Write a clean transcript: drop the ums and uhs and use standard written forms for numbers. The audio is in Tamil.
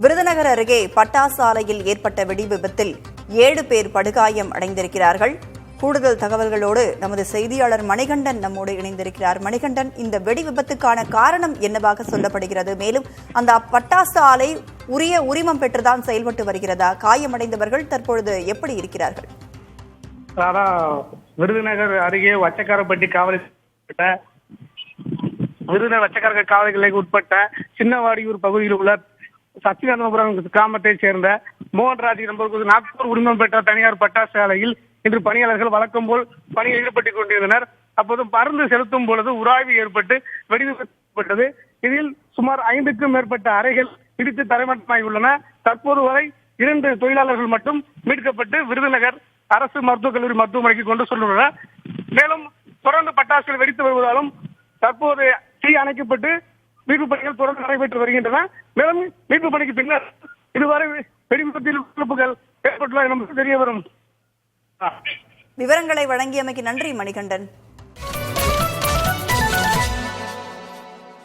விருதுநகர் அருகே பட்டாசு ஆலையில் ஏற்பட்ட வெடி விபத்தில் 7 பேர் படுகாயம் அடைந்திருக்கிறார்கள். கூடுதல் தகவல்களோடு நமது செய்தியாளர் மணிகண்டன் நம்மோடு இணைந்திருக்கிறார். மணிகண்டன், இந்த வெடி விபத்துக்கான காரணம் என்னவாக சொல்லப்படுகிறது? மேலும் அந்த பட்டாசு ஆலை உரிய உரிமம் பெற்றுதான் செயல்பட்டு வருகிறதா? காயமடைந்தவர்கள் தற்பொழுது எப்படி இருக்கிறார்கள்? விருதுநகர் அருகே வச்சக்காரப்பட்டி விருதுநகர் வச்சக்கார காவல் நிலையத்துக்கு உட்பட்ட சின்னவாடியூர் பகுதியில் உள்ள சச்சிதானந்தபுரம் கிராமத்தைச் சேர்ந்த மோகன்ராஜ் என்பவருக்கு நாக்பூர் உரிமம் பெற்ற தனியார் பட்டாசு ஆலையில் இன்று பணியாளர்கள் வழக்கம் போல் பணியில் ஈடுபட்டுக் கொண்டிருந்தனர். அப்போது பறந்து செலுத்தும் பொழுது உராய்வு ஏற்பட்டு வெடிவிபத்து ஏற்பட்டது. இதில் சுமார் 5க்கும் மேற்பட்ட அறைகள் இடித்து தரைமட்டமாகி உள்ளன. தற்போது வரை 2 தொழிலாளர்கள் மட்டும் மீட்கப்பட்டு விருதுநகர் அரசு மருத்துவக் கல்லூரி மருத்துவமனைக்கு கொண்டு செல்லுள்ளனர். மேலும் தொடர்ந்து பட்டாசுகள் வெடித்து வருவதாலும் தற்போது தீ அணைக்கப்பட்டு மீட்பு பணிகள் தொடர்ந்து நடைபெற்று வருகின்றன. மேலும் மீட்பு பணிக்கு பின்னர் இதுவரை வெடிவிபத்தில் இழப்புகள் ஏற்பட்டுள்ளது நமக்கு தெரிய வரும். விவரங்களை வழங்கியமைக்கு நன்றி மணிகண்டன்.